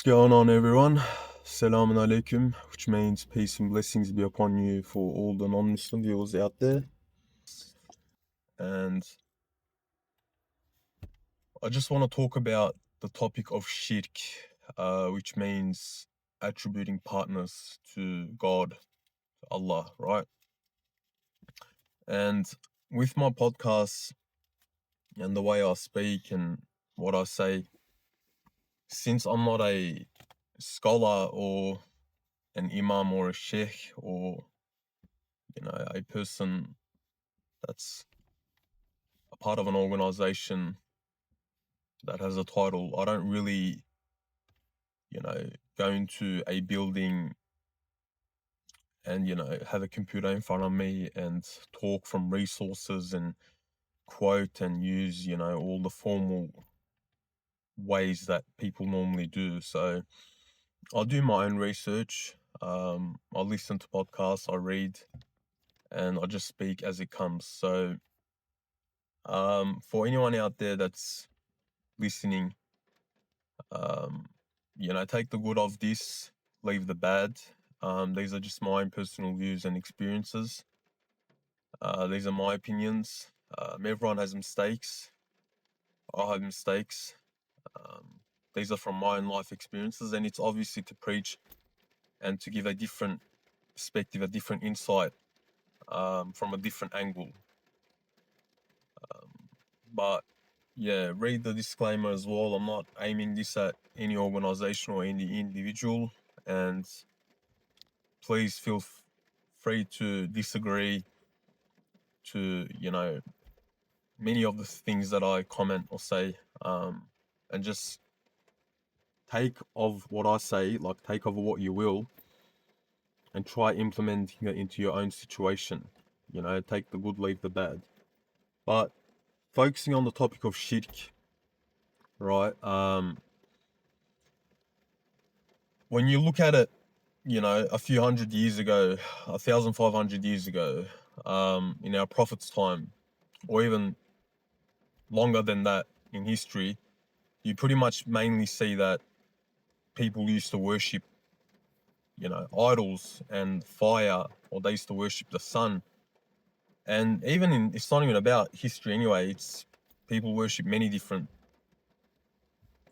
going on, everyone? Selamun alaikum, which means peace and blessings be upon you for all the non-Muslim viewers out there. And I just want to talk about the topic of shirk, which means attributing partners to God, to Allah, right? And with my podcast and the way I speak and what I say, since I'm not a scholar or an imam or a sheikh or a person that's a part of an organization that has a title, I don't really, go into a building and, have a computer in front of me and talk from resources and quote and use, all the formal ways that people normally do. So I do my own research. I listen to podcasts, I read, and I just speak as it comes. So for anyone out there that's listening, take the good of this, leave the bad. These are just my own personal views and experiences. These are my opinions. Everyone has mistakes. I have mistakes. These are from my own life experiences, and it's obviously to preach and to give a different perspective, a different insight from a different angle. But yeah, read the disclaimer as well. I'm not aiming this at any organization or any individual, and please feel free to disagree to, many of the things that I comment or say, and just take of what I say, like take of what you will, and try implementing it into your own situation. Take the good, leave the bad. But focusing on the topic of shirk, right? When you look at it, a few hundred years ago, 1,500 years ago, in our Prophet's time, or even longer than that in history, you pretty much mainly see that people used to worship, idols and fire, or they used to worship the sun. And even it's not even about history anyway, it's people worship many different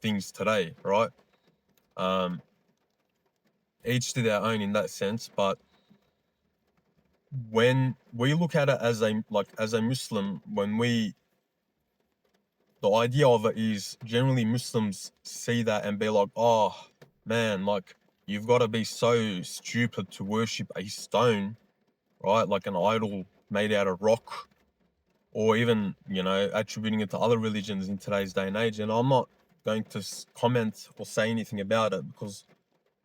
things today, right? Each to their own in that sense, but when we look at it as a Muslim, the idea of it is generally Muslims see that and be like, oh man, like you've got to be so stupid to worship a stone, right? Like an idol made out of rock, or even, attributing it to other religions in today's day and age. And I'm not going to comment or say anything about it because,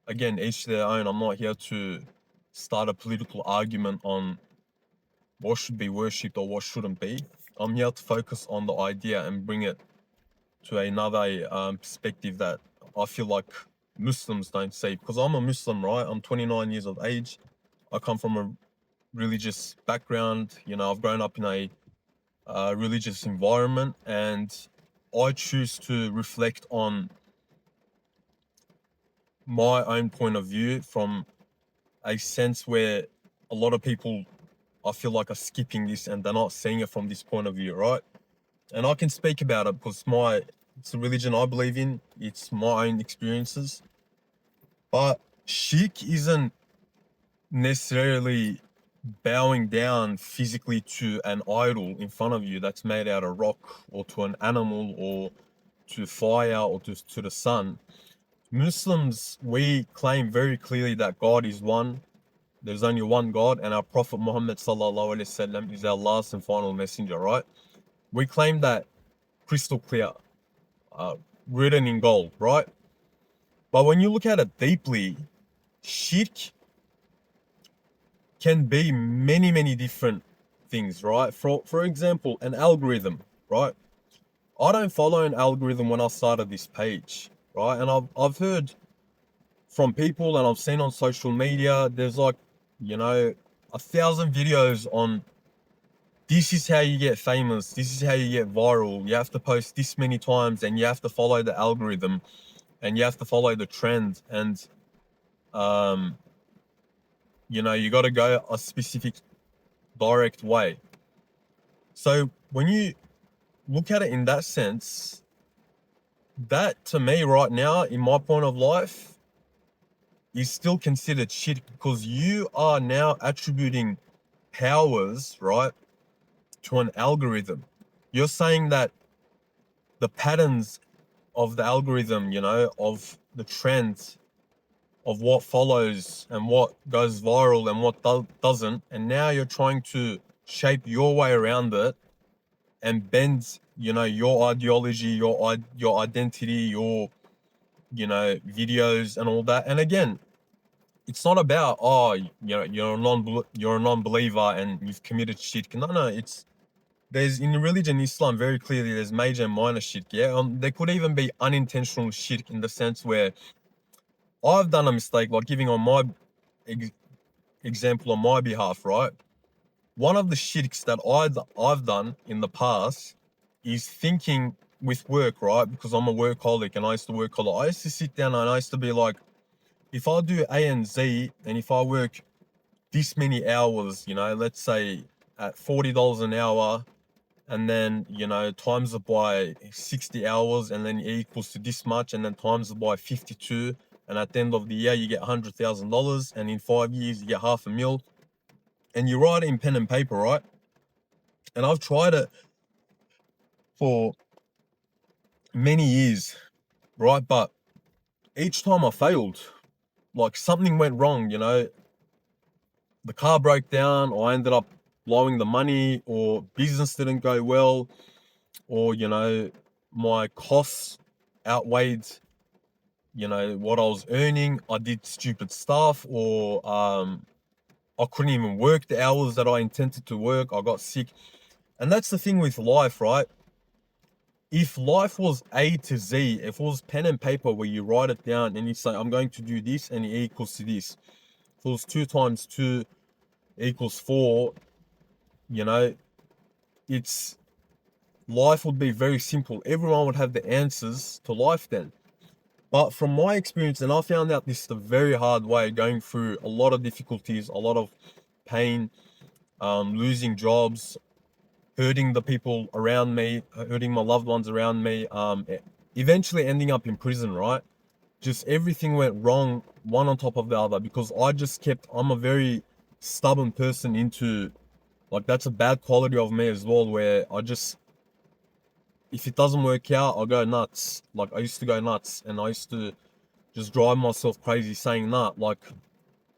again, each to their own. I'm not here to start a political argument on what should be worshipped or what shouldn't be. I'm here to focus on the idea and bring it to another perspective that I feel like Muslims don't see. Because I'm a Muslim, right? I'm 29 years of age. I come from a religious background. I've grown up in a religious environment, and I choose to reflect on my own point of view from a sense where a lot of people, I feel like, are skipping this and they're not seeing it from this point of view, right? And I can speak about it because it's the religion I believe in. It's my own experiences. But shirk isn't necessarily bowing down physically to an idol in front of you that's made out of rock, or to an animal, or to fire, or to the sun. Muslims, we claim very clearly that God is one. There's only one God, and our Prophet Muhammad sallallahu alaihi wasallam is our last and final messenger, right? We claim that crystal clear, written in gold, right? But when you look at it deeply, shirk can be many, many different things, right? For example, an algorithm, right? I don't follow an algorithm when I started this page, right? And I've heard from people, and I've seen on social media, there's like, 1,000 videos on this is how you get famous, this is how you get viral, you have to post this many times and you have to follow the algorithm. and you have to follow the trend, and you know, you got to go a specific direct way. So when you look at it in that sense, that to me right now, in my point of life, is still considered shit, because you are now attributing powers, right, to an algorithm. You're saying that the patterns of the algorithm, you know, of the trends, of what follows and what goes viral and what doesn't, and now you're trying to shape your way around it and bend, you know, your ideology, your identity, your, you know, videos and all that. And again, it's not about, oh, you know, you're a non-believer and you've committed shirk. No, it's, there's, in religion, Islam, very clearly there's major and minor shirk. Yeah, there could even be unintentional shirk, in the sense where I've done a mistake, like giving on my example on my behalf, right? One of the shirks that I've done in the past is thinking with work, right? Because I'm a workaholic and I used to work a lot. I used to sit down and I used to be like, if I do A and Z, and if I work this many hours, you know, let's say at $40 an hour, and then, you know, times it by 60 hours, and then it equals to this much, and then times it by 52, and at the end of the year you get $100,000, and in 5 years you get $500,000, and you write it in pen and paper, right? And I've tried it for many years, right? But each time I failed, like something went wrong, you know, the car broke down, or I ended up blowing the money, or business didn't go well, or, you know, my costs outweighed, you know, what I was earning. I did stupid stuff, or I couldn't even work the hours that I intended to work. I got sick. And that's the thing with life, right? If life was A to Z, if it was pen and paper where you write it down and you say, I'm going to do this and it equals to this. If it was 2 times 2 equals 4, you know, it's, life would be very simple. Everyone would have the answers to life then. But from my experience, and I found out this the very hard way, going through a lot of difficulties, a lot of pain, losing jobs, hurting the people around me, hurting my loved ones around me, eventually ending up in prison, right? Just everything went wrong, one on top of the other, because I just kept, I'm a very stubborn person into, like, that's a bad quality of me as well, where I just, if it doesn't work out, I'll go nuts. Like, I used to go nuts, and I used to just drive myself crazy, saying, nah, like,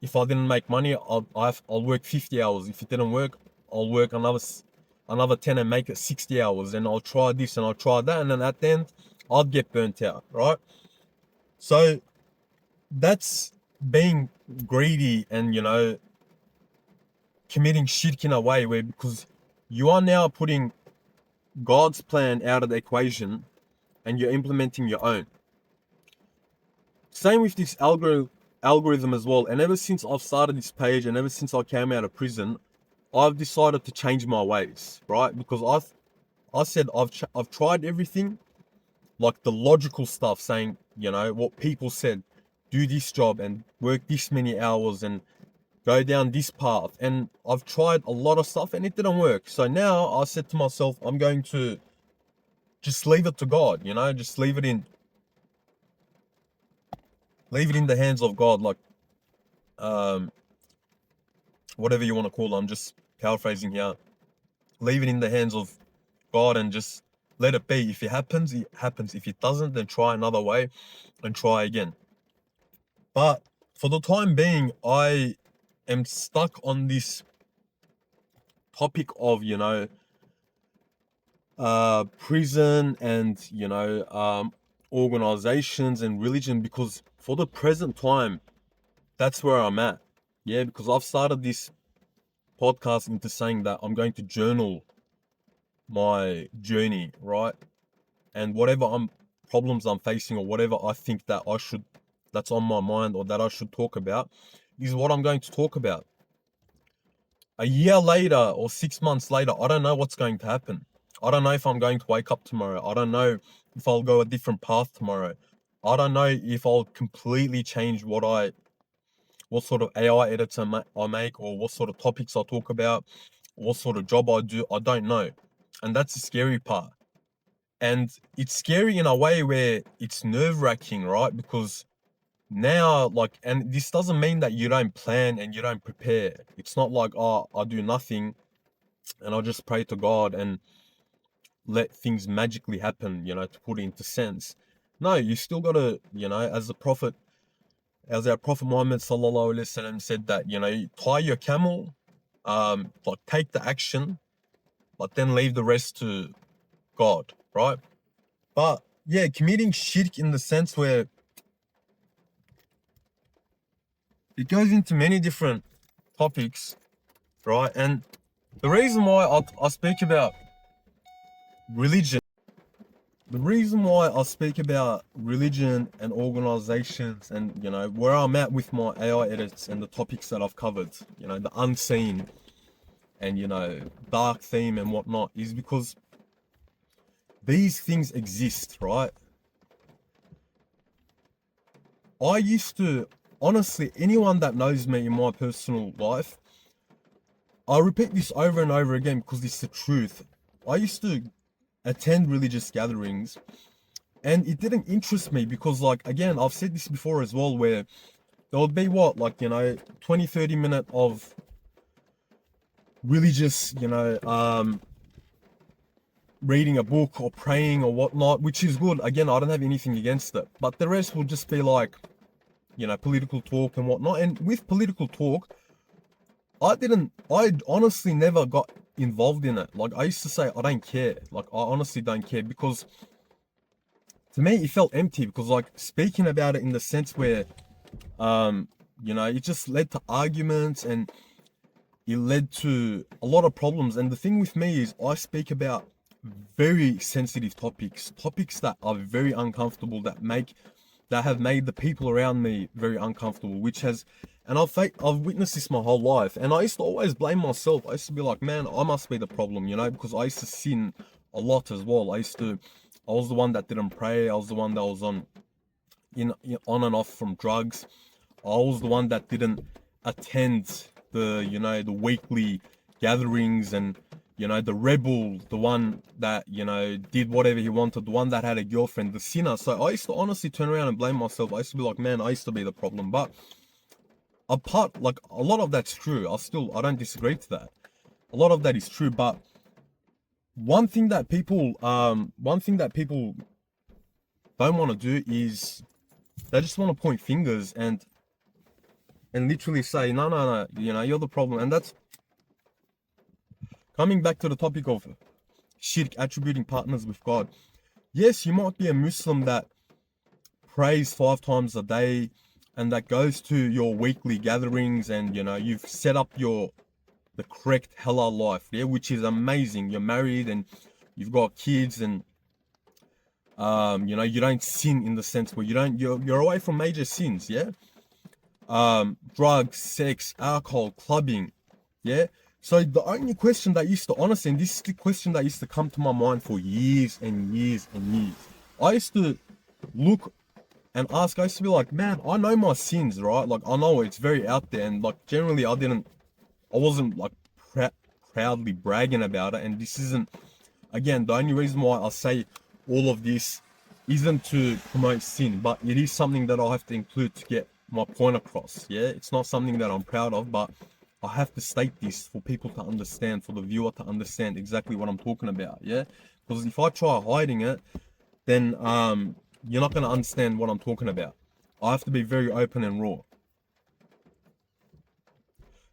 if I didn't make money, I'll work 50 hours. If it didn't work, I'll work another 10 and make it 60 hours, and I'll try this and I'll try that, and then at the end, I'd get burnt out, right? So that's being greedy and, you know, committing shirk in a way where, because you are now putting God's plan out of the equation and you're implementing your own. Same with this algorithm as well. And ever since I've started this page, and ever since I came out of prison, I've decided to change my ways, right? Because I said I've tried everything, like the logical stuff, saying, you know, what people said, do this job and work this many hours and go down this path. And I've tried a lot of stuff and it didn't work. So now I said to myself, I'm going to just leave it to God, you know, just leave it in the hands of God, like, whatever you want to call it. I'm just paraphrasing here. Leave it in the hands of God and just let it be. If it happens, it happens. If it doesn't, then try another way and try again. But for the time being, I am stuck on this topic of, you know, prison and, you know, organizations and religion, because for the present time, that's where I'm at. Yeah, because I've started this podcast into saying that I'm going to journal my journey, right? And whatever problems I'm facing, or whatever I think that that's on my mind, or that I should talk about, is what I'm going to talk about. A year later or 6 months later, I don't know what's going to happen. I don't know if I'm going to wake up tomorrow. I don't know if I'll go a different path tomorrow. I don't know if I'll completely change what sort of AI edits I make, or what sort of topics I talk about, what sort of job I do. I don't know. And that's the scary part. And it's scary in a way where it's nerve-wracking, right? Because now, like, and this doesn't mean that you don't plan and you don't prepare. It's not like, oh, I do nothing and I'll just pray to God and let things magically happen, to put it into sense. No, you still gotta, as our Prophet Muhammad sallallahu alaihi wasallam said, that, tie your camel, like take the action, but then leave the rest to God, right? But yeah, committing shirk in the sense where it goes into many different topics, right? And the reason why I speak about religion, the reason why I speak about religion and organizations and, where I'm at with my AI edits and the topics that I've covered, the unseen and, dark theme and whatnot, is because these things exist, right? I used to, honestly, anyone that knows me in my personal life, I repeat this over and over again because it's the truth. I used to attend religious gatherings and it didn't interest me because, like, again, I've said this before as well, where there would be 20, 30 minute of religious, reading a book or praying or whatnot, which is good. Again, I don't have anything against it, but the rest will just be like, political talk and whatnot. And with political talk, I honestly never got involved in it. Like, I used to say, I don't care. Like, I honestly don't care, because to me, it felt empty, because, like, speaking about it in the sense where, it just led to arguments and it led to a lot of problems. And the thing with me is, I speak about very sensitive topics that are very uncomfortable, that have made the people around me very uncomfortable, and I've witnessed this my whole life. And I used to always blame myself. I used to be like, man, I must be the problem, because I used to sin a lot as well. I was the one that didn't pray. I was the one that was on and off from drugs. I was the one that didn't attend the weekly gatherings, and the rebel, the one that did whatever he wanted, the one that had a girlfriend, the sinner. So I used to honestly turn around and blame myself. I used to be like, man, I used to be the problem. But like, a lot of that's true. I don't disagree to that. A lot of that is true, but one thing that people don't want to do is they just want to point fingers and literally say, no, you're the problem. And that's coming back to the topic of shirk, attributing partners with God. Yes, you might be a Muslim that prays 5 times a day and that goes to your weekly gatherings, and you've set up the correct halal life, yeah, which is amazing. You're married and you've got kids, and you don't sin in the sense where you're away from major sins, yeah. Drugs, sex, alcohol, clubbing, yeah. So the only question that used to, honestly, and this is the question that used to come to my mind for years and years and years, I used to look and ask, I used to be like, man, I know my sins, right? Like, I know it's very out there, and like, generally I wasn't like proudly bragging about it. And this isn't, again, the only reason why I say all of this isn't to promote sin, but it is something that I have to include to get my point across. Yeah, it's not something that I'm proud of, but I have to state this for people to understand, for the viewer to understand exactly what I'm talking about. Yeah, because if I try hiding it, then you're not going to understand what I'm talking about. I have to be very open and raw.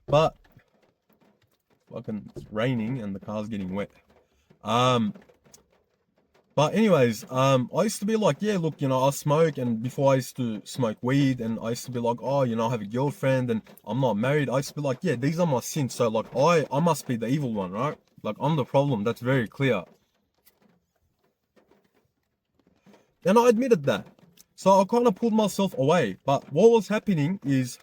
But fucking, it's raining and the car's getting wet. But anyways, I used to be like, yeah, look, I smoke, and before I used to smoke weed, and I used to be like, oh, I have a girlfriend and I'm not married. I used to be like, yeah, these are my sins. So like, I must be the evil one, right? Like, I'm the problem. That's very clear. And I admitted that. So I kind of pulled myself away. But what was happening is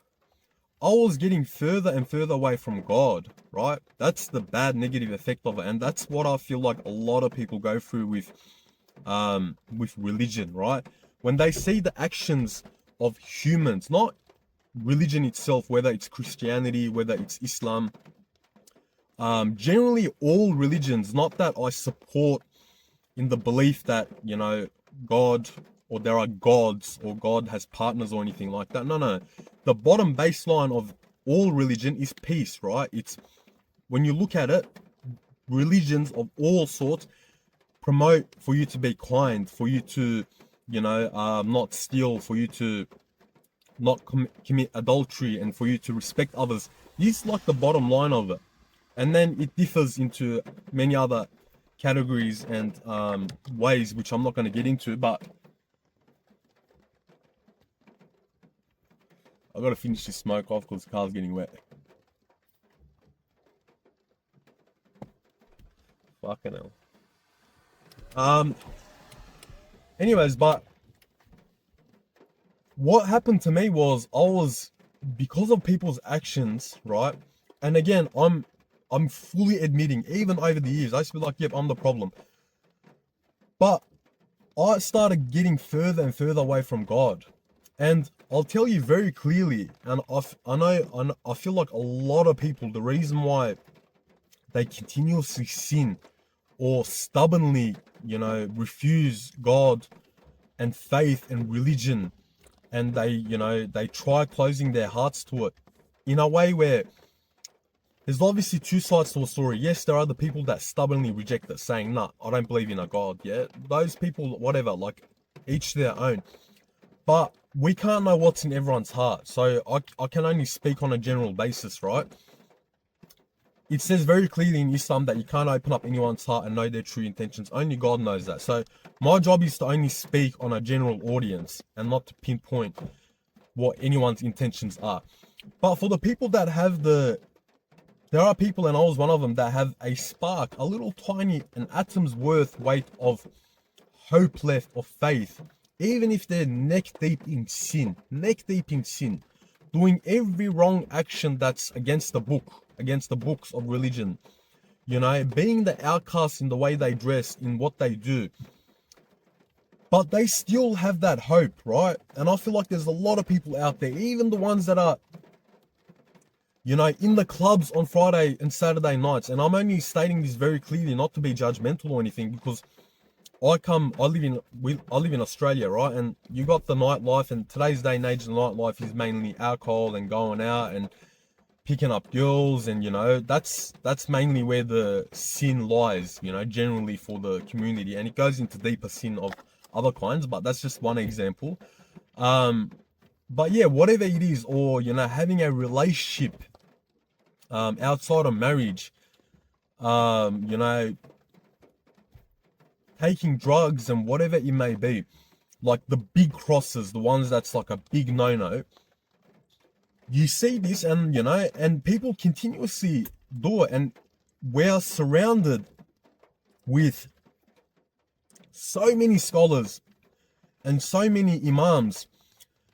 I was getting further and further away from God, right? That's the bad negative effect of it. And that's what I feel like a lot of people go through with religion, right? when they see the actions of humans, not religion itself, whether it's Christianity, whether it's Islam, generally all religions, not that I support in the belief that, you know, God, or there are gods, or God has partners or anything like that. No. The bottom baseline of all religion is peace, right? It's, when you look at it, religions of all sorts promote for you to be kind, for you to, you know, not steal, for you to not commit adultery, and for you to respect others. This is like the bottom line of it. And then it differs into many other categories and ways, which I'm not going to get into, but I've got to finish this smoke off because the car's getting wet. Fucking hell. Anyways, but what happened to me was, because of people's actions, right? And again, I'm fully admitting, even over the years, I used to be like, yep, I'm the problem. But I started getting further and further away from God. And I'll tell you very clearly, and I feel like a lot of people, the reason why they continuously sin or stubbornly, you know, refuse God and faith and religion, and they, you know, they try closing their hearts to it in a way where there's obviously two sides to a story. Yes, there are the people that stubbornly reject it, saying, nah, I don't believe in a God. Yeah, those people, whatever, like, each their own. But we can't know what's in everyone's heart. So I can only speak on a general basis, right? It says very clearly in Islam that you can't open up anyone's heart and know their true intentions. Only God knows that. So my job is to only speak on a general audience and not to pinpoint what anyone's intentions are. But for the people that have there are people, and I was one of them, that have a spark, a little tiny, an atom's worth weight of hope left, of faith, even if they're neck deep in sin, doing every wrong action that's against the book, against the books of religion, you know, being the outcasts in the way they dress, in what they do, but they still have that hope, right? And I feel like there's a lot of people out there, even the ones that are, you know, in the clubs on Friday and Saturday nights. And I'm only stating this very clearly, not to be judgmental or anything, because I live in Australia, right? And you got the nightlife, and today's day and age, the nightlife is mainly alcohol and going out and picking up girls, and, you know, that's mainly where the sin lies, you know, generally for the community. And it goes into deeper sin of other kinds, but that's just one example. But yeah, whatever it is, or, you know, having a relationship outside of marriage, you know, taking drugs and whatever it may be, like the big crosses, the ones that's like a big no-no. You see this, and, you know, and people continuously do it, and we're surrounded with so many scholars and so many imams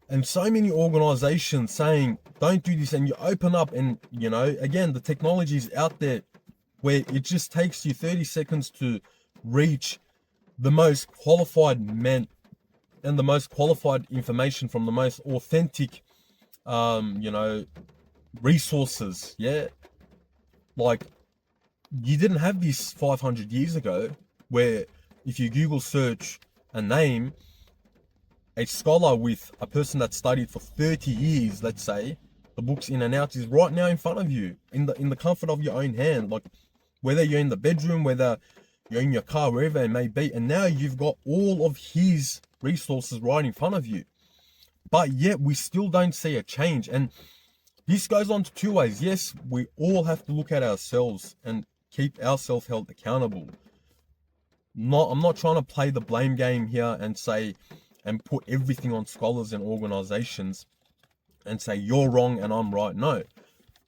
and so many organizations saying, don't do this. And you open up, and, you know, again, the technology is out there where it just takes you 30 seconds to reach the most qualified men and the most qualified information from the most authentic, you know, resources. Yeah. Like, you didn't have this 500 years ago, where if you Google search a name, a scholar with a person that studied for 30 years, let's say, the books in and out, is right now in front of you, in the comfort of your own hand. Like, whether you're in the bedroom, whether you're in your car, wherever it may be, and now you've got all of his resources right in front of you. But yet we still don't see a change. And this goes on to two ways. Yes, we all have to look at ourselves and keep ourselves held accountable. I'm not trying to play the blame game here and say, and put everything on scholars and organizations and say you're wrong and I'm right. No,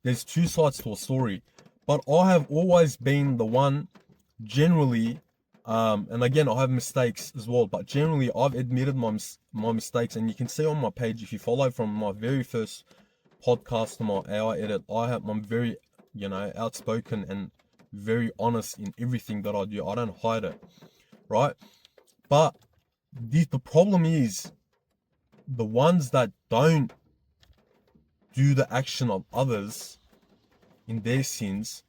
there's two sides to a story. But I have always been the one, generally, and again, I have mistakes as well, but generally I've admitted my mistakes. And you can see on my page, if you follow from my very first podcast to my hour edit, I'm very, you know, outspoken and very honest in everything that I do. I don't hide it, right? But the problem is the ones that don't do the action of others in their sins,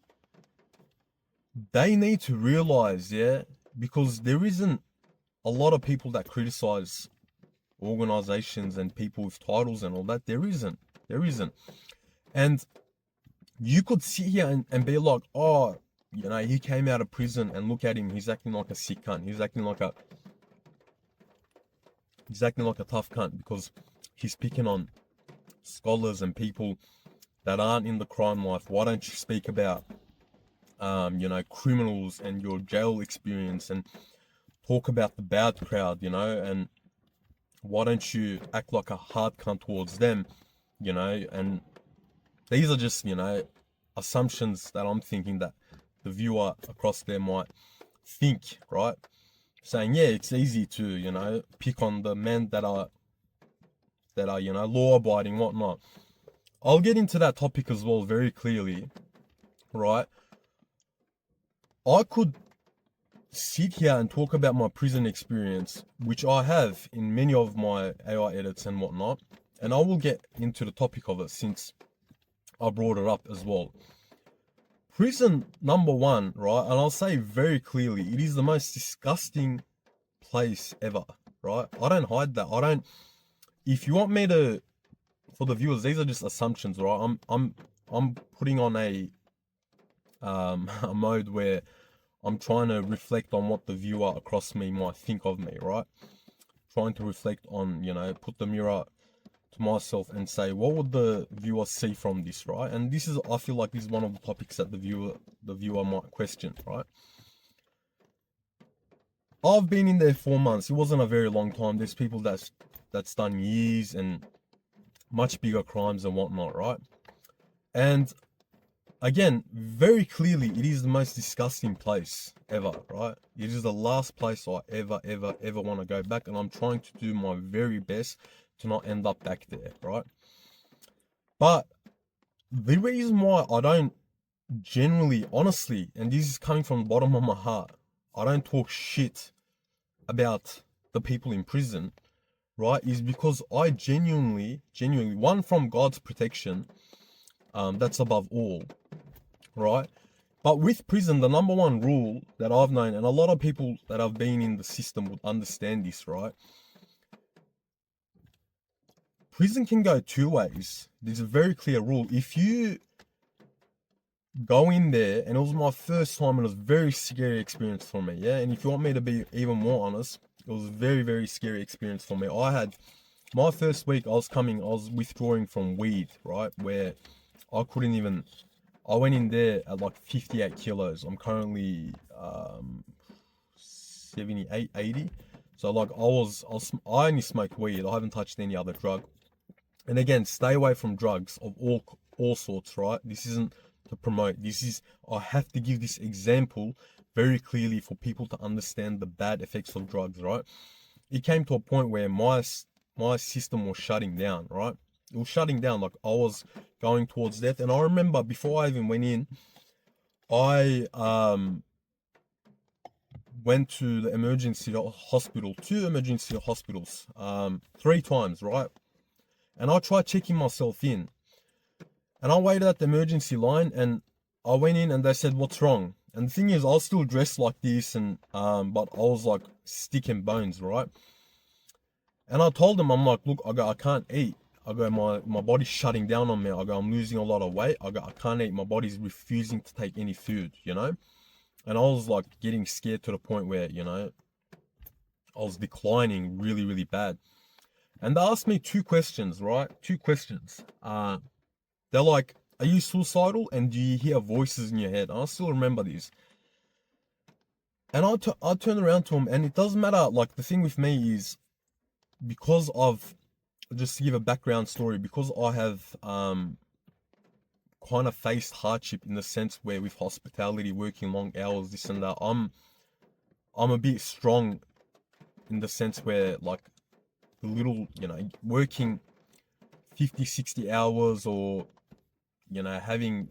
they need to realize, yeah, because there isn't a lot of people that criticize organizations and people with titles and all that. There isn't. And you could sit here and be like, oh, you know, he came out of prison and look at him, he's acting like a sick cunt. He's acting like a tough cunt because he's picking on scholars and people that aren't in the crime life. Why don't you speak about, you know, criminals and your jail experience and talk about the bad crowd, you know, and why don't you act like a hard cunt towards them, you know? And these are just, you know, assumptions that I'm thinking that the viewer across there might think, right? Saying, yeah, it's easy to, you know, pick on the men that are, you know, law-abiding, whatnot. I'll get into that topic as well very clearly, right? I could sit here and talk about my prison experience, which I have in many of my AI edits and whatnot, and I will get into the topic of it since I brought it up as well. Prison, number one, right? And I'll say very clearly, it is the most disgusting place ever, right? I don't hide that. If you want me to, for the viewers, these are just assumptions, right? I'm putting on a a mode where I'm trying to reflect on what the viewer across me might think of me, right? Trying to reflect on, you know, put the mirror to myself and say, what would the viewer see from this, right? And this is, I feel like this is one of the topics that the viewer might question, right? I've been in there 4 months. It wasn't a very long time. There's people that's done years and much bigger crimes and whatnot, right? And again, very clearly, it is the most disgusting place ever, right? It is the last place I ever want to go back, and I'm trying to do my very best to not end up back there, right? But the reason why I don't generally, honestly, and this is coming from the bottom of my heart, I don't talk shit about the people in prison, right, is because I genuinely, one, from God's protection, that's above all, right? But with prison, the number one rule that I've known, and a lot of people that have been in the system would understand this, right? Prison can go two ways. There's a very clear rule. If you go in there, and it was my first time, and it was a very scary experience for me, yeah? And if you want me to be even more honest, it was a very scary experience for me. I had, my first week, I was withdrawing from weed, right? Where I couldn't even, I went in there at like 58 kilos. I'm currently 78, 80. So like I only smoked weed. I haven't touched any other drug. And again, stay away from drugs of all sorts, right? This isn't to promote. This is, I have to give this example very clearly for people to understand the bad effects of drugs, right? It came to a point where my system was shutting down, right? It was shutting down, like I was going towards death. And I remember before I even went in, I went to the emergency hospital, 2 emergency hospitals, 3 times, right? And I tried checking myself in. And I waited at the emergency line, and I went in and they said, what's wrong? And the thing is, I was still dressed like this, and but I was like stick and bones, right? And I told them, I'm like, look, I can't eat. I go, my body's shutting down on me. I go, I'm losing a lot of weight. I can't eat. My body's refusing to take any food, you know? And I was like getting scared to the point where, you know, I was declining really bad. And they asked me 2 questions, right? 2 questions. They're like, are you suicidal? And do you hear voices in your head? And I still remember this. And I turned around to them, and it doesn't matter. Like, the thing with me is, because of, just to give a background story, because I have kind of faced hardship in the sense where with hospitality, working long hours, this and that, I'm a bit strong in the sense where, like, the little, you know, working 50, 60 hours, or, you know, having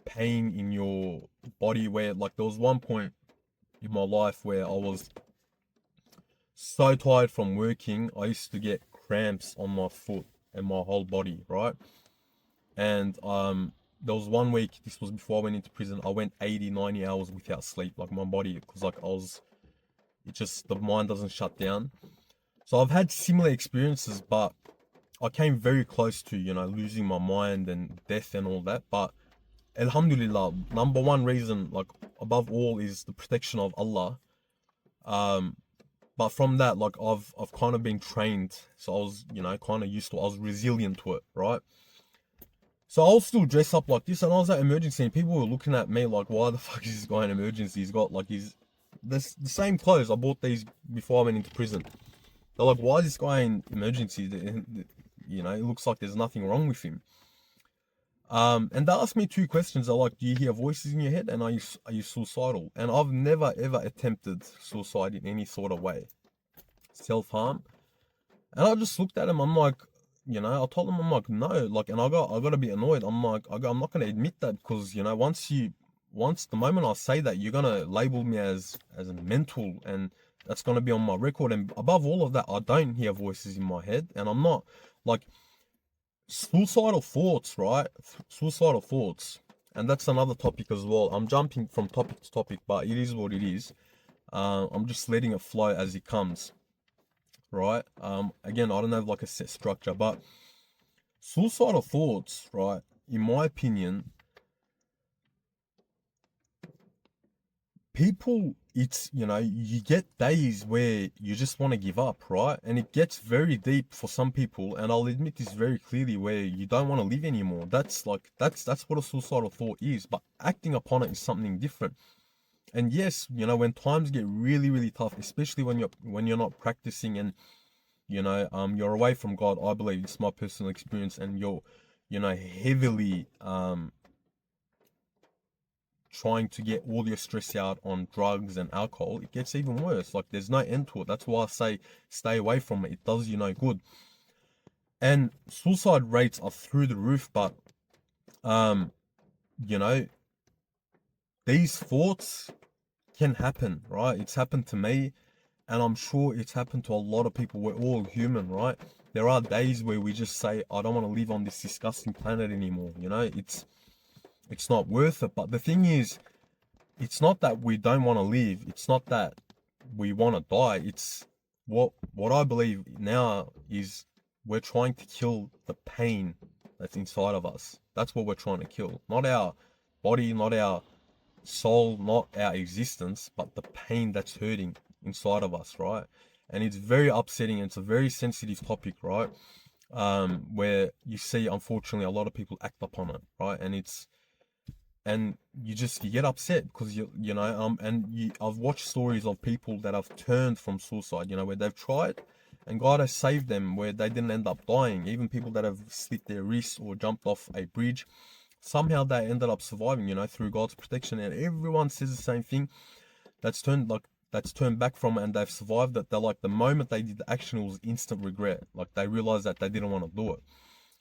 pain in your body, where, like, there was one point in my life where I was so tired from working, I used to get cramps on my foot and my whole body, right? And there was one week, this was before I went into prison, I went 80, 90 hours without sleep, like my body, because like it just, the mind doesn't shut down. So I've had similar experiences, but I came very close to, losing my mind and death and all that. But Alhamdulillah, number one reason, like above all, is the protection of Allah. But from that, like I've kind of been trained, so I was, kind of used to it. I was resilient to it, right? So I'll still dress up like this, and I was at emergency, and people were looking at me like, "Why the fuck is this guy in emergency? He's got like the same clothes. I bought these before I went into prison. They're like, why is this guy in emergency? It looks like there's nothing wrong with him." And they asked me two questions. They're like, "Do you hear voices in your head? And are you suicidal?" And I've never ever attempted suicide in any sort of way, self-harm. And I just looked at him. I'm like, I told him, I'm like, no, like, and I got to be annoyed. I'm like, I'm not gonna admit that, because once the moment I say that, you're gonna label me as a mental, and that's gonna be on my record. And above all of that, I don't hear voices in my head, and I'm not like suicidal thoughts, right? Suicidal thoughts, and that's another topic as well. I'm jumping from topic to topic, but it is what it is. I'm just letting it flow as it comes. Right? Again, I don't have like a set structure, but suicidal thoughts, right? In my opinion, people, you get days where you just want to give up, right? And it gets very deep for some people, and I'll admit this very clearly, where you don't want to live anymore. That's what a suicidal thought is, but acting upon it is something different. And yes, when times get really, really tough, especially when you're not practicing, and you're away from God. I believe it's my personal experience, and you're, heavily trying to get all your stress out on drugs and alcohol. It gets even worse. Like, there's no end to it. That's why I say stay away from it. It does you no good. And suicide rates are through the roof, but you know, these thoughts can happen, right? It's happened to me. And I'm sure it's happened to a lot of people. We're all human, right? There are days where we just say, I don't want to live on this disgusting planet anymore. It's not worth it. But the thing is, it's not that we don't want to live. It's not that we want to die. It's what I believe now is we're trying to kill the pain that's inside of us. That's what we're trying to kill. Not our body, not our soul, not our existence, but the pain that's hurting inside of us, right? And it's very upsetting. It's a very sensitive topic, right? Where you see, unfortunately, a lot of people act upon it, right? And you get upset because I've watched stories of people that have turned from suicide, where they've tried and God has saved them, where they didn't end up dying. Even people that have slit their wrists or jumped off a bridge, somehow they ended up surviving, through God's protection. And everyone says the same thing. That's turned back from it and they've survived it. They're like, the moment they did the action, it was instant regret. Like, they realized that they didn't want to do it,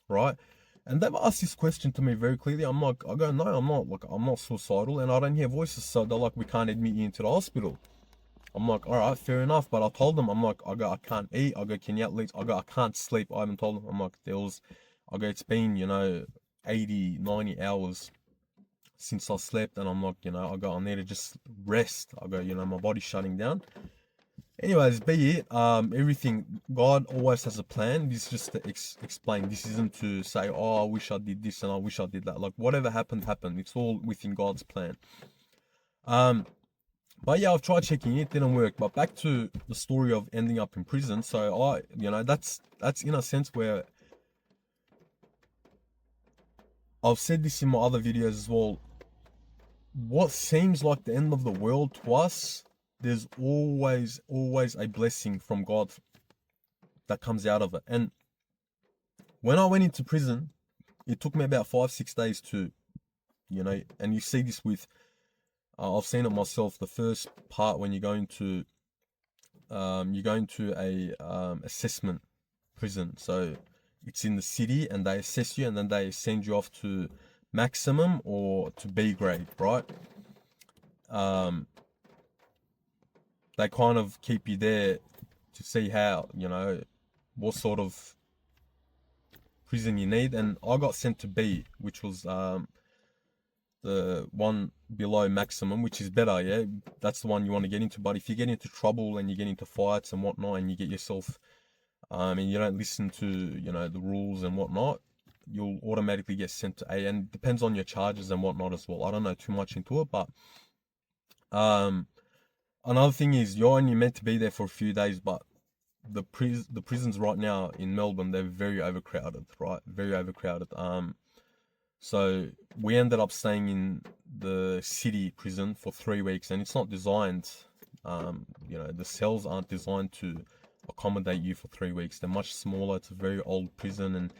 right? And they've asked this question to me very clearly. I go, no, I'm not. Like, I'm not suicidal, and I don't hear voices. So they're like, we can't admit you into the hospital. I'm like, all right, fair enough. But I told them, I'm like, I can't eat. I go, can you at least? I go, I can't sleep. I haven't told them. I'm like, it's been, 80, 90 hours since I slept, and I'm like, I go, I need to just rest. I go, my body's shutting down. Anyways, be it. Everything, God always has a plan. This is just to explain. This isn't to say, oh, I wish I did this and I wish I did that. Like, whatever happened. It's all within God's plan. But yeah, I've tried checking it, didn't work. But back to the story of ending up in prison. So that's in a sense where I've said this in my other videos as well. What seems like the end of the world to us, there's always a blessing from God that comes out of it. And when I went into prison, it took me about 5-6 days to, and you see this with, I've seen it myself. The first part, when you're going to a assessment prison. So it's in the city, and they assess you, and then they send you off to maximum or to B grade, right? They kind of keep you there to see how, what sort of prison you need. And I got sent to B, which was the one below maximum, which is better, yeah. That's the one you want to get into. But if you get into trouble and you get into fights and whatnot, and you get yourself, and you don't listen to, the rules and whatnot, you'll automatically get sent to A. And it depends on your charges and whatnot as well. I don't know too much into it, but another thing is you're only meant to be there for a few days, but the prisons right now in Melbourne, they're very overcrowded, right? Very overcrowded. So we ended up staying in the city prison for 3 weeks, and it's not designed, the cells aren't designed to accommodate you for 3 weeks. They're much smaller. It's a very old prison, and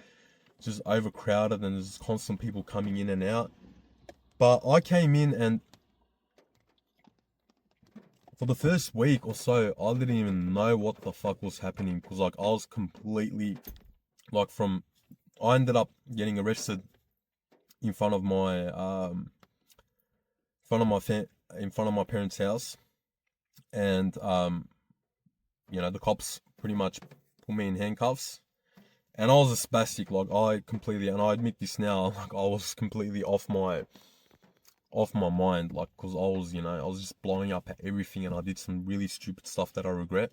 it's just overcrowded, and there's constant people coming in and out. But I came in, and for the first week or so, I didn't even know what the fuck was happening, because like I was completely, like, I ended up getting arrested in front of my in front of my parents' house, and the cops pretty much put me in handcuffs, and I was a spastic. Like, and I admit this now, like, I was completely off my mind, like, because I was just blowing up at everything, and I did some really stupid stuff that I regret.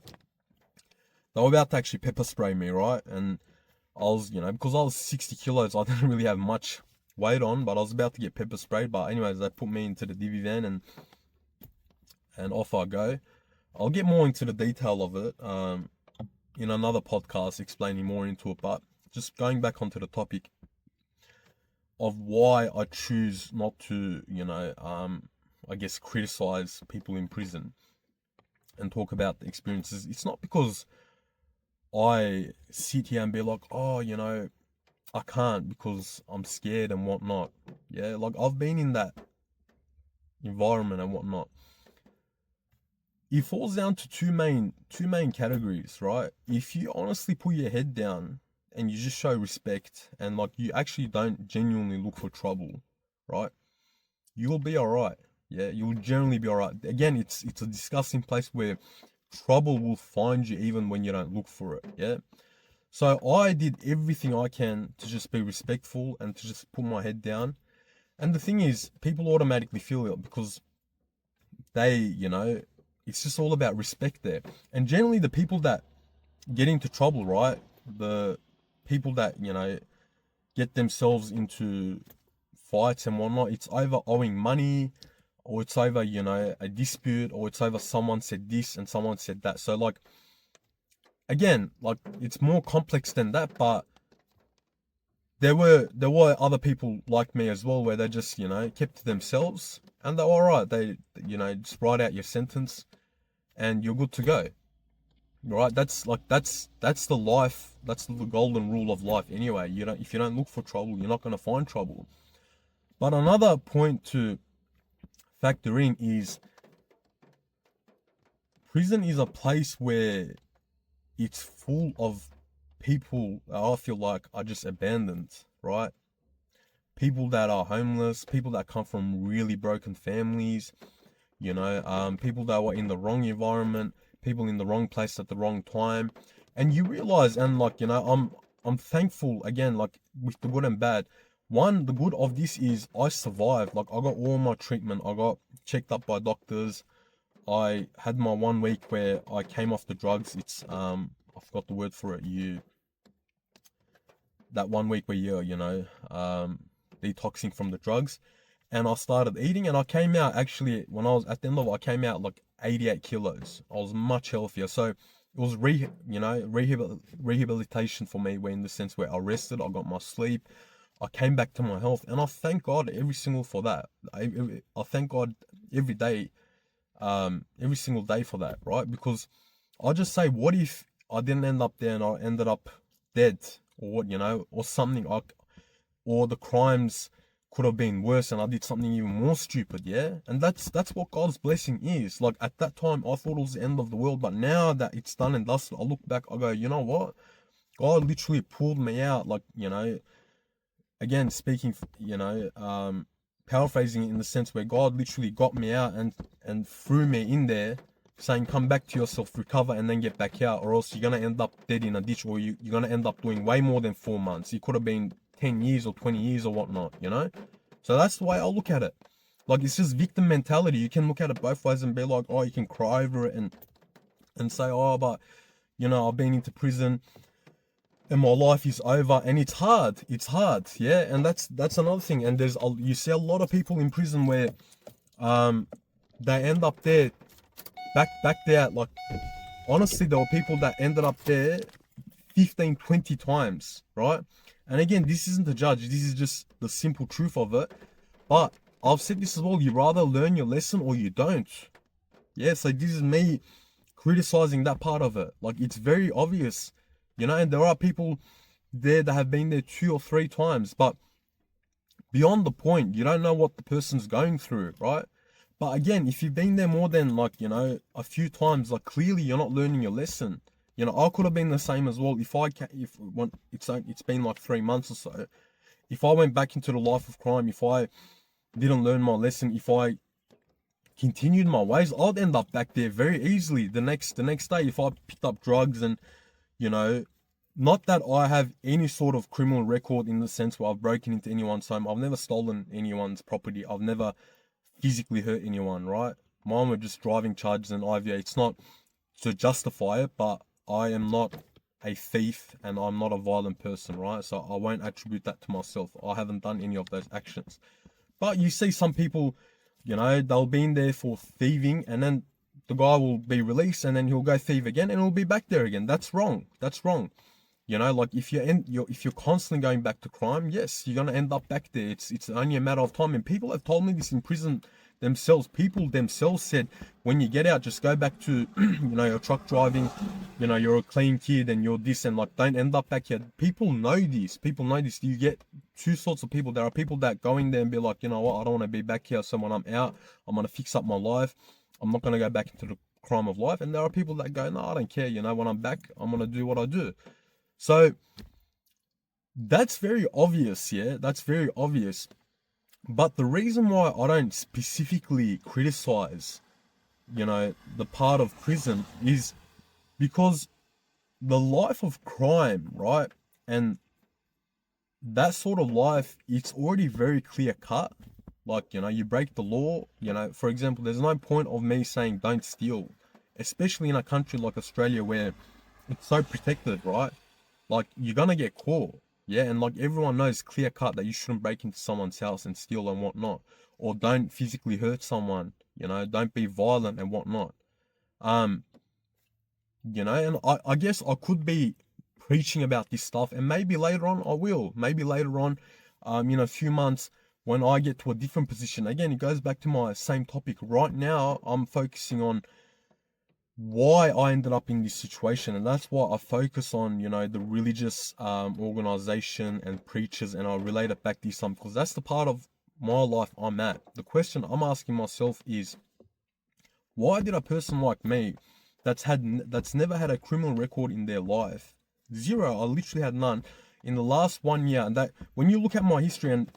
They were about to actually pepper spray me, right? And I was, because I was 60 kilos, I didn't really have much weight on, but I was about to get pepper sprayed. But anyways, they put me into the divvy van, and off I go. I'll get more into the detail of it in another podcast, explaining more into it. But just going back onto the topic of why I choose not to, I guess, criticize people in prison and talk about the experiences. It's not because I sit here and be like, oh, I can't because I'm scared and whatnot. Yeah, like, I've been in that environment and whatnot. It falls down to two main categories, right? If you honestly put your head down and you just show respect, and like, you actually don't genuinely look for trouble, right? You'll be all right. Yeah, you'll generally be all right. Again, it's a disgusting place where trouble will find you even when you don't look for it. Yeah. So I did everything I can to just be respectful and to just put my head down. And the thing is, people automatically feel it because they, it's just all about respect there. And generally the people that get into trouble, right? The people that, get themselves into fights and whatnot, it's either owing money, or it's over, a dispute, or it's over someone said this and someone said that. So like, again, like, it's more complex than that, but there were other people like me as well, where they just, kept to themselves, and they're all right. They, just write out your sentence and you're good to go. Right? That's the life. That's the golden rule of life anyway. If you don't look for trouble, you're not going to find trouble. But another point to factor in is, prison is a place where it's full of people that I feel like are just abandoned, right? People that are homeless, people that come from really broken families, people that were in the wrong environment, people in the wrong place at the wrong time. And you realize, and like, I'm thankful, again, like, with the good and bad. The good of this is I survived. Like, I got all my treatment. I got checked up by doctors. I had my 1 week where I came off the drugs. It's I forgot the word for it. That 1 week where you're, detoxing from the drugs. And I started eating, and I came out, actually, when I was at the end of it, I came out like 88 kilos. I was much healthier. So it was rehabilitation for me, where, in the sense where I rested, I got my sleep, I came back to my health, and I thank God every single for that. I thank God every day, every single day for that, right? Because I just say, what if I didn't end up there and I ended up dead, or what, or something, or the crimes could have been worse and I did something even more stupid, yeah? And that's what God's blessing is. Like, at that time, I thought it was the end of the world, but now that it's done and dusted, I look back, I go, you know what? God literally pulled me out, like, again, speaking, paraphrasing it in the sense where God literally got me out and threw me in there saying come back to yourself, recover, and then get back out, or else you're going to end up dead in a ditch, or you're going to end up doing way more than 4 months. It could have been 10 years or 20 years or whatnot, you know? So that's the way I look at it. Like, it's just victim mentality. You can look at it both ways and be like, oh, you can cry over it and say, oh, but, you know, I've been into prison and my life is over, and it's hard, yeah. And that's another thing. And you see a lot of people in prison where they end up there, back there, like, honestly, there were people that ended up there 15, 20 times, right? And again, this isn't a judge, this is just the simple truth of it. But I've said this as well, you rather learn your lesson or you don't. Yeah, so this is me criticizing that part of it. Like, it's very obvious, you know, and there are people there that have been there 2 or 3 times, but beyond the point, you don't know what the person's going through, right? But again, if you've been there more than, like, you know, a few times, like, clearly you're not learning your lesson. You know, I could have been the same as well. It's been like 3 months or so. If I went back into the life of crime, if I didn't learn my lesson, if I continued my ways, I'd end up back there very easily the next day. If I picked up drugs and, you know, not that I have any sort of criminal record in the sense where I've broken into anyone's home. I've never stolen anyone's property. I've never physically hurt anyone, right? Mine were just driving charges and IVA. It's not to justify it, but I am not a thief and I'm not a violent person, right? So I won't attribute that to myself. I haven't done any of those actions. But you see some people, you know, they'll be in there for thieving, and then the guy will be released and then he'll go thieve again and he'll be back there again. That's wrong. You know, like, if you're constantly going back to crime, yes, you're gonna end up back there. It's only a matter of time. And people have told me this in prison themselves. People themselves said, when you get out, just go back to, you know, your truck driving. You know, you're a clean kid and you're this, and like, don't end up back here. People know this. You get 2 sorts of people. There are people that go in there and be like, you know what, I don't want to be back here. So when I'm out, I'm gonna fix up my life. I'm not gonna go back into the crime of life. And there are people that go, no, I don't care. You know, when I'm back, I'm gonna do what I do. So that's very obvious, yeah? That's very obvious. But the reason why I don't specifically criticize, you know, the part of prison is because the life of crime, right? And that sort of life, it's already very clear cut. Like, you know, you break the law, you know, for example, there's no point of me saying don't steal, especially in a country like Australia where it's so protected, right? Like, you're gonna get caught, yeah, and like, everyone knows clear cut that you shouldn't break into someone's house and steal and whatnot, or don't physically hurt someone, you know, don't be violent and whatnot. You know, and I guess I could be preaching about this stuff, and maybe later on I will. Maybe later on, you know, a few months when I get to a different position. Again, it goes back to my same topic. Right now, I'm focusing on why I ended up in this situation, and that's why I focus on, you know, the religious organization and preachers, and I relate it back to Islam, because that's the part of my life I'm at. The question I'm asking myself is, why did a person like me that's never had a criminal record in their life, 0, I literally had none, in the last 1 year, and that, when you look at my history and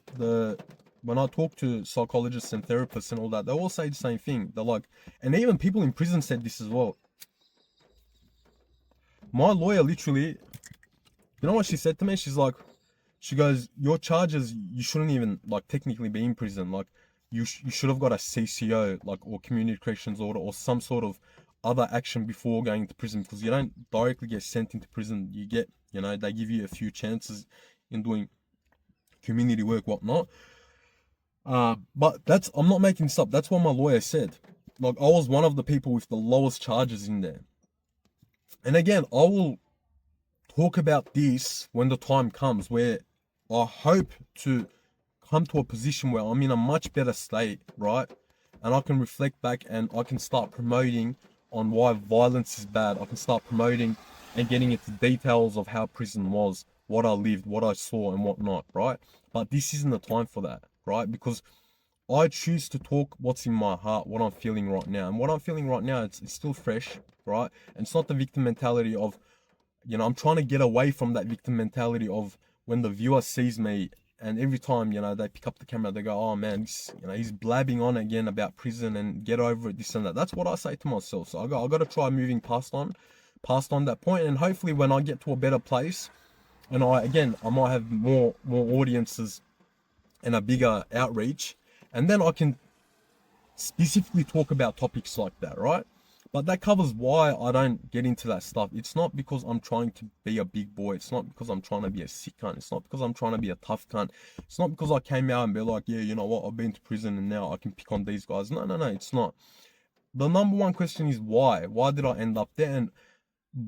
when I talk to psychologists and therapists and all that, they all say the same thing. They're like, and even people in prison said this as well. My lawyer literally, you know what she said to me? She goes, your charges, you shouldn't even, like, technically be in prison. Like, you should have got a CCO, like, or community corrections order, or some sort of other action before going to prison, because you don't directly get sent into prison. You get, you know, they give you a few chances in doing community work, whatnot. But I'm not making this up. That's what my lawyer said. Like, I was one of the people with the lowest charges in there. And again, I will talk about this when the time comes, where I hope to come to a position where I'm in a much better state, right? And I can reflect back and I can start promoting on why violence is bad. I can start promoting and getting into details of how prison was, what I lived, what I saw and whatnot, right? But this isn't the time for that, right? Because I choose to talk what's in my heart, what I'm feeling right now. And what I'm feeling right now, it's still fresh, right? And it's not the victim mentality of, you know, I'm trying to get away from that victim mentality of when the viewer sees me, And every time, you know, they pick up the camera, they go, oh man, he's blabbing on again about prison and get over it, this and that. That's what I say to myself. So I got to try moving past on that point, and hopefully when I get to a better place, and I might have more audiences and a bigger outreach, and then I can specifically talk about topics like that, right? But that covers why I don't get into that stuff. It's not because I'm trying to be a big boy. It's not because I'm trying to be a sick cunt. It's not because I'm trying to be a tough cunt. It's not because I came out and be like, yeah, you know what, I've been to prison and now I can pick on these guys. No, it's not. The number one question is why? Why did I end up there? And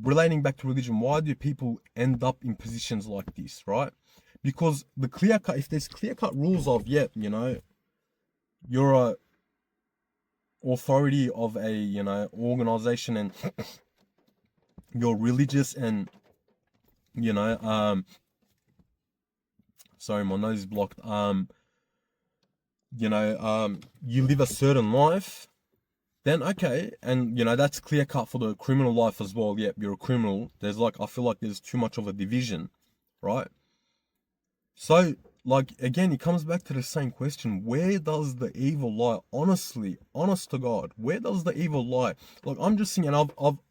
relating back to religion, why do people end up in positions like this, right? Because if there's clear-cut rules of, yeah, you know, you're a authority of a, you know, organization, and you're religious, and, you know, sorry, my nose is blocked. You know, you live a certain life, then okay, and you know that's clear cut for the criminal life as well. Yep, you're a criminal. There's like, I feel like there's too much of a division, right? So, like, again, it comes back to the same question: where does the evil lie? Honestly, honest to God, where does the evil lie? Like, I'm just thinking,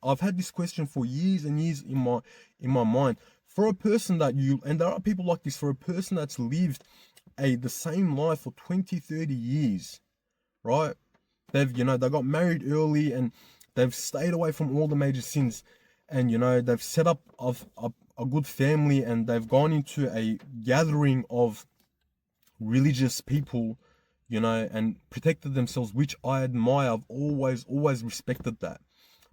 I've had this question for years and years in my mind. For a person and there are people like this, for a person that's lived the same life for 20, 30 years, right? They got married early and they've stayed away from all the major sins, and, you know, they've set up a good family, and they've gone into a gathering of religious people, you know, and protected themselves, which I admire. I've always respected that.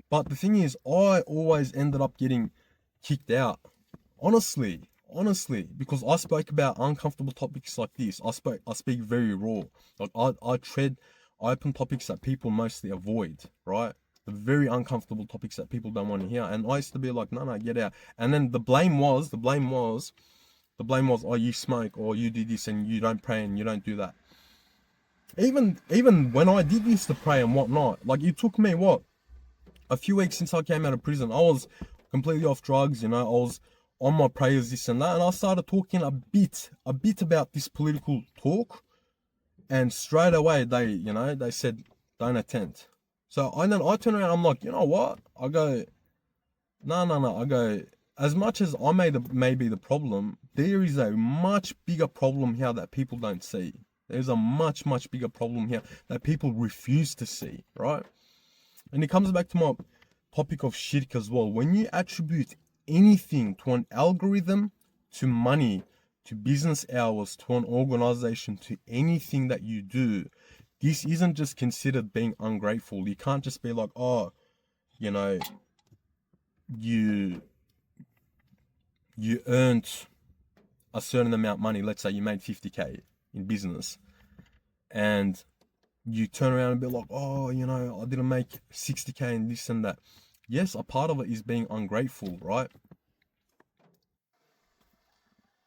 But the thing is, I always ended up getting kicked out. Honestly, because I spoke about uncomfortable topics like this. I speak very raw. Like, I open topics that people mostly avoid, right? The very uncomfortable topics that people don't want to hear. And I used to be like, no, get out. And then the blame was, oh, you smoke, or you do this, and you don't pray, and you don't do that. Even when I did used to pray and whatnot, like, it took me a few weeks since I came out of prison. I was completely off drugs, you know, I was on my prayers, this and that, and I started talking a bit about this political talk, and straight away they said, don't attend. So then I turn around, I'm like, you know what? I go, no. I go, as much as I may be the problem, there is a much bigger problem here that people don't see. There's a much bigger problem here that people refuse to see, right? And it comes back to my topic of shirk as well. When you attribute anything to an algorithm, to money, to business hours, to an organization, to anything that you do, this isn't just considered being ungrateful. You can't just be like, oh, you know, you earned a certain amount of money. Let's say you made 50K in business, and you turn around and be like, oh, you know, I didn't make 60K and this and that. Yes, a part of it is being ungrateful, right?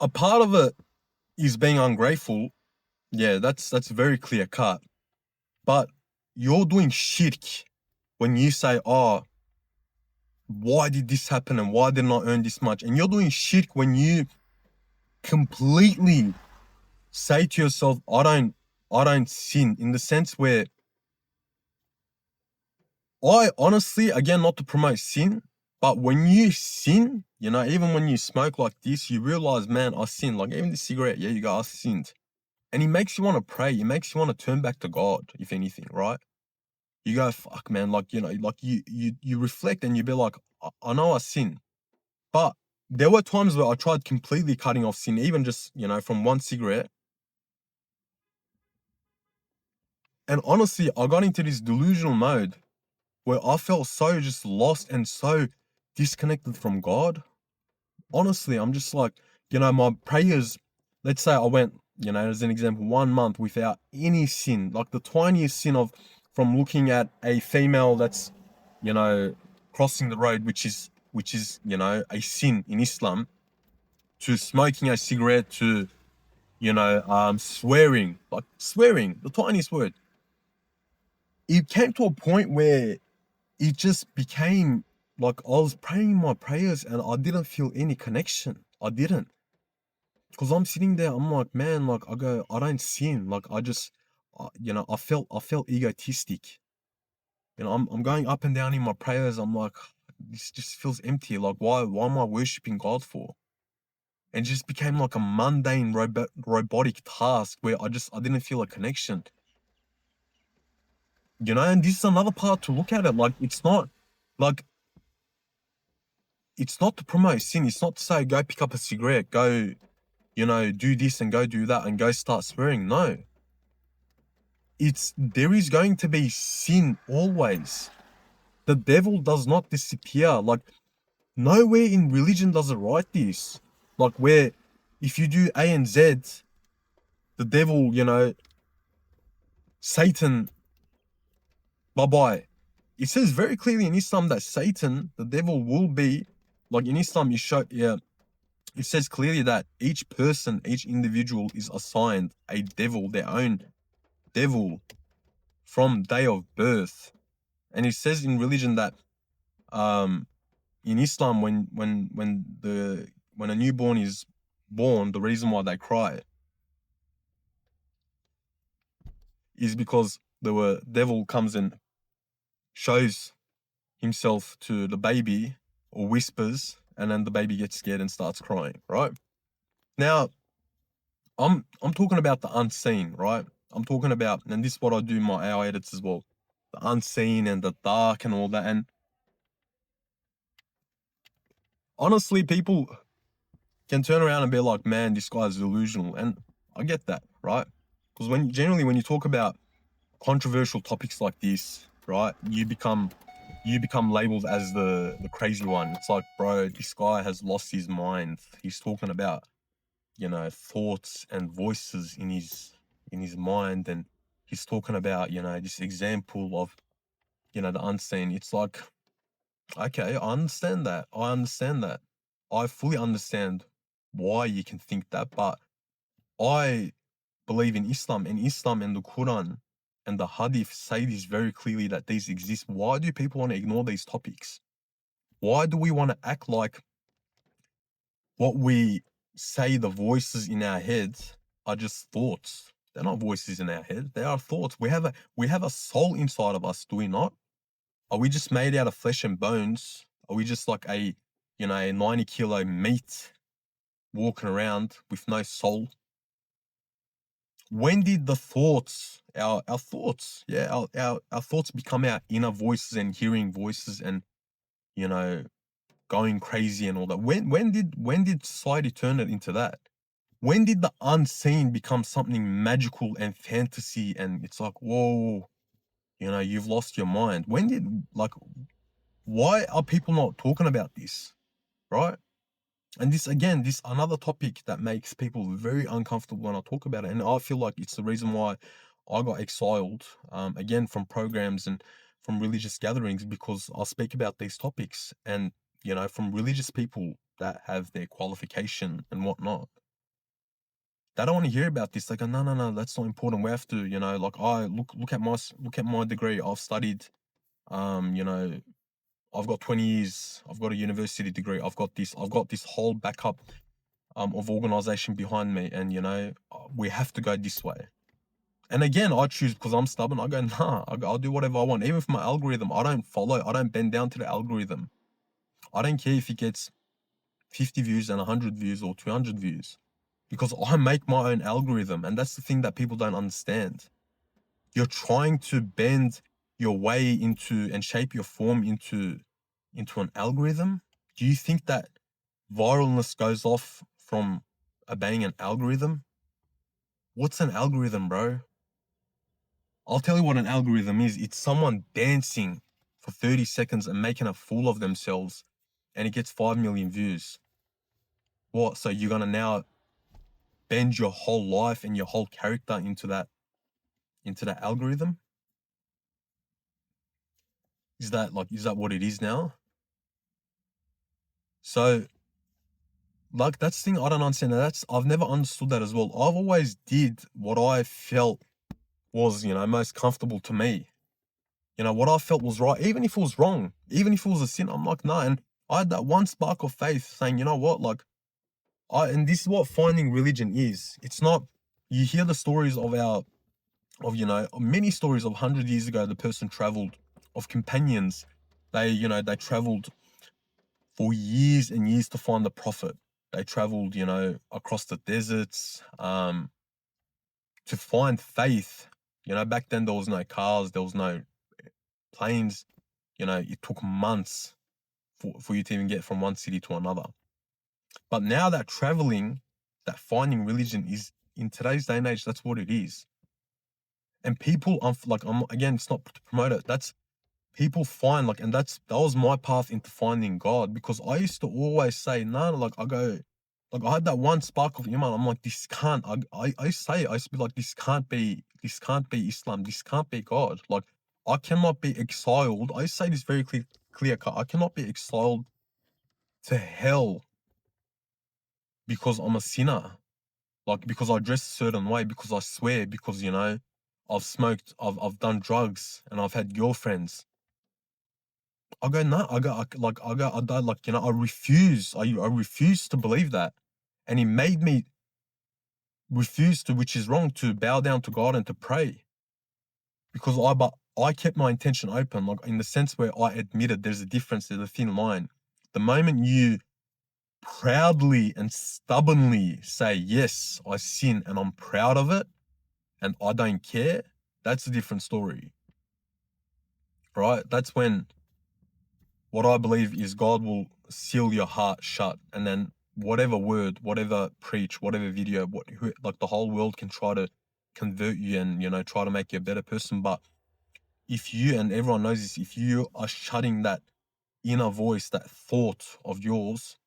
A part of it is being ungrateful. Yeah, that's very clear cut. But you're doing shirk when you say, oh, why did this happen and why didn't I earn this much? And you're doing shirk when you completely say to yourself, I don't sin, in the sense where I honestly, again, not to promote sin, but when you sin, you know, even when you smoke like this, you realize, man, I sinned. Like, even the cigarette, yeah, you go, I sinned. And it makes you want to pray. It makes you want to turn back to God, if anything, right? You go, fuck, man, like, you know, like you reflect and you be like, I know I sin. But there were times where I tried completely cutting off sin, even just, you know, from one cigarette. And honestly, I got into this delusional mode where I felt so just lost and so disconnected from God. Honestly, I'm just like, you know, my prayers, let's say I went, you know, as an example, 1 month without any sin, like the tiniest sin from looking at a female that's, you know, crossing the road, which is, you know, a sin in Islam, to smoking a cigarette, to, you know, swearing, the tiniest word. It came to a point where it just became like I was praying my prayers and I didn't feel any connection. I didn't. Because I'm sitting there, I'm like, man, like I go, I don't sin. Like I just, I felt egotistic. I'm going up and down in my prayers. I'm like, this just feels empty. Like why am I worshiping God for? And it just became like a mundane robotic task where I didn't feel a connection. And this is another part to look at it. Like it's not to promote sin. It's not to say go pick up a cigarette, go, do this and go do that and go start swearing. No. There is going to be sin always. The devil does not disappear. Like nowhere in religion does it write this. Like where if you do A and Z, the devil, Satan, bye-bye. It says very clearly in Islam that Satan, the devil, will be, like in Islam, it says clearly that each person, each individual is assigned a devil, their own devil, from day of birth. And it says in religion that in Islam, when a newborn is born, the reason why they cry is because the devil comes and shows himself to the baby or whispers, and then the baby gets scared and starts crying, right? Now, I'm talking about the unseen, right? I'm talking about, and this is what I do in my AI edits as well, the unseen and the dark and all that. And honestly, people can turn around and be like, man, this guy's delusional. And I get that, right? Because when you talk about controversial topics like this, right, you become labeled as the crazy one. It's like, bro, this guy has lost his mind. He's talking about, thoughts and voices in his mind, and he's talking about, this example of, the unseen. It's like, okay, I understand that. I fully understand why you can think that, but I believe in Islam, and Islam and the Quran and the Hadith say this very clearly that these exist. Why do people want to ignore these topics? Why do we want to act like what we say, the voices in our heads, are just thoughts? They're not voices in our head. They are thoughts. We have a soul inside of us, do we not? Are we just made out of flesh and bones? Are we just like a 90-kilo meat walking around with no soul? When did the thoughts, our thoughts, our thoughts become our inner voices and hearing voices and, going crazy and all that? When did society turn it into that? When did the unseen become something magical and fantasy and it's like, whoa, you've lost your mind? Why are people not talking about this, right? And this another topic that makes people very uncomfortable when I talk about it. And I feel like it's the reason why I got exiled, again, from programs and from religious gatherings, because I speak about these topics and, from religious people that have their qualification and whatnot. They don't want to hear about this. They go, no, that's not important. We have to, like I look at my degree. I've studied, I've got 20 years. I've got a university degree. I've got this whole backup of organization behind me, and we have to go this way. And again, I choose because I'm stubborn. I go, nah, I'll do whatever I want. Even for my algorithm, I don't bend down to the algorithm. I don't care if it gets 50 views and 100 views or 200 views, because I make my own algorithm. And that's the thing that people don't understand. You're trying to bend your way into and shape your form into an algorithm. Do you think that viralness goes off from obeying an algorithm? What's an algorithm, bro? I'll tell you what an algorithm is. It's someone dancing for 30 seconds and making a fool of themselves, and it gets 5 million views. What? So you're gonna now bend your whole life and your whole character into that algorithm? Is that what it is now? So, like, that's the thing I don't understand. I've never understood that as well. I've always did what I felt was, most comfortable to me. What I felt was right, even if it was wrong, even if it was a sin. I'm like, no. And I had that one spark of faith saying, you know what, like, And this is what finding religion is. It's not, you hear the stories of many stories of 100 years ago, the person traveled, of companions. They traveled for years and years to find the prophet. They traveled, across the deserts, to find faith. Back then there was no cars, there was no planes. It took months for you to even get from one city to another. But now that finding religion is, in today's day and age, that's what it is. And people, again, it's not to promote it. That's people find, and that was my path into finding God, because I used to always say, no, I had that one spark of iman. I'm like, this can't, I used to be like, this can't be Islam. This can't be God. Like, I cannot be exiled. I say this very clear cut. I cannot be exiled to hell because I'm a sinner. Like, because I dress a certain way, because I swear, because, I've smoked, I've done drugs, and I've had girlfriends. I go, no, I refuse. I refuse to believe that. And he made me refuse to, which is wrong, to bow down to God and to pray. Because I kept my intention open, like in the sense where I admitted there's a difference, there's a thin line. The moment you proudly and stubbornly say, yes, I sin and I'm proud of it and I don't care, that's a different story, right? That's when what I believe is God will seal your heart shut, and then whatever word, whatever preach, whatever video, the whole world can try to convert you and, try to make you a better person. But if you, and everyone knows this, if you are shutting that inner voice, that thought of yours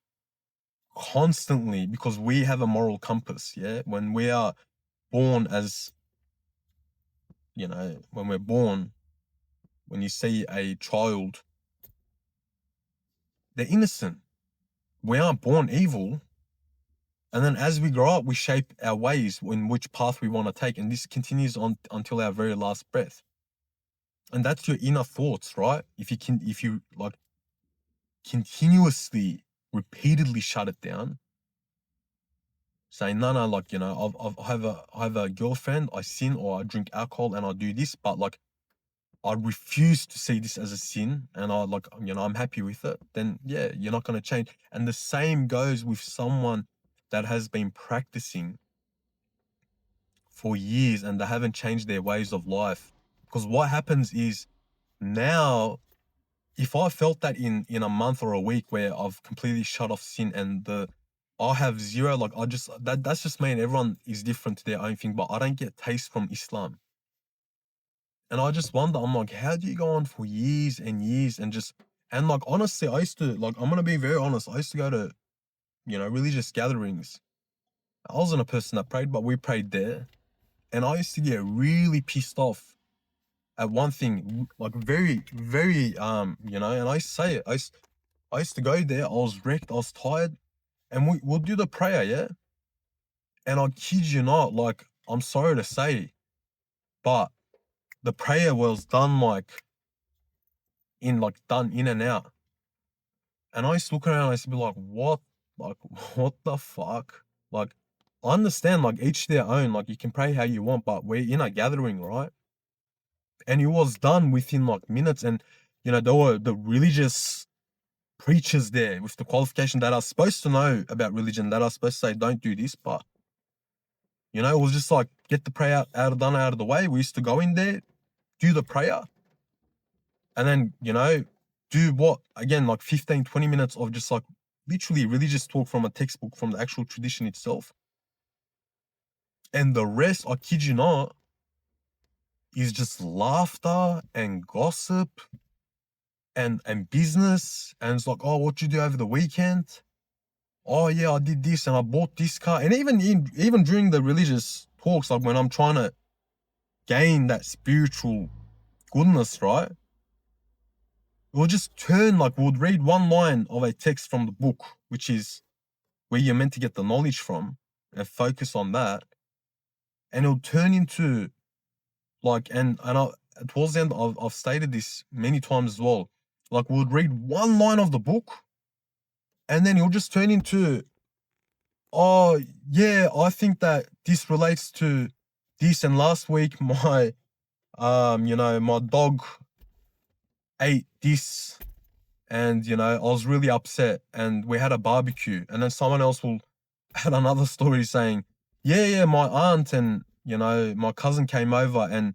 constantly, because we have a moral compass, yeah? When we are born when we're born, when you see a child, they're innocent. We aren't born evil. And then as we grow up, we shape our ways in which path we want to take. And this continues on until our very last breath. And that's your inner thoughts, right? If you continuously, repeatedly shut it down, saying, no, I have a girlfriend, I sin, or I drink alcohol and I do this, but I refuse to see this as a sin, and I'm happy with it, then yeah, you're not going to change. And the same goes with someone that has been practicing for years and they haven't changed their ways of life. Because what happens is, now, if I felt that in a month or a week where I've completely shut off sin and I have zero, that's just me, and everyone is different to their own thing, but I don't get taste from Islam. And I just wonder, I'm like, how do you go on for years and years and honestly, I used to, I'm going to be very honest, I used to go to, religious gatherings. I wasn't a person that prayed, but we prayed there. And I used to get really pissed off at one thing, very, very, and I say it, I used to go there, I was wrecked, I was tired, and we'll do the prayer, yeah? And I kid you not, I'm sorry to say, but the prayer was done done in and out. And I used to look around and I used to be like, what? What the fuck? I understand, each their own, you can pray how you want, but we're in a gathering, right? And it was done within minutes. And, there were the religious preachers there with the qualification that are supposed to know about religion, that are supposed to say, don't do this. But, it was just get the prayer out of the way. We used to go in there, do the prayer, and then, do what? Again, 15, 20 minutes of just literally religious talk from a textbook, from the actual tradition itself. And the rest, I kid you not, is just laughter and gossip and business. And it's oh, what you do over the weekend? Oh yeah, I did this and I bought this car. And even during the religious talks, when I'm trying to gain that spiritual goodness, right? We'll just turn, we'll read one line of a text from the book, which is where you're meant to get the knowledge from, and focus on that. And it'll turn into towards the end, I've stated this many times as well. We'll read one line of the book, and then it'll just turn into Oh, yeah, I think that this relates to this. And last week, my, my dog ate this, and, I was really upset, and we had a barbecue. And then someone else will add another story saying, yeah, my aunt and, my cousin came over, and,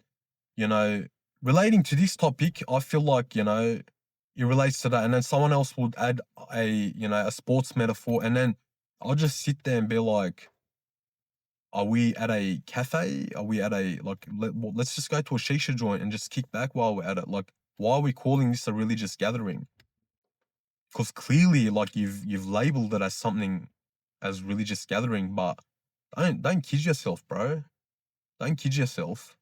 you know, relating to this topic, I feel like, it relates to that. And then someone else would add a sports metaphor. And then I'll just sit there and be like, are we at a cafe? Are we at a, like, let's just go to a shisha joint and just kick back while we're at it. Like, why are we calling this a religious gathering? Because clearly, like, you've labeled it as something, as religious gathering, but don't kid yourself, bro. Don't kid yourself.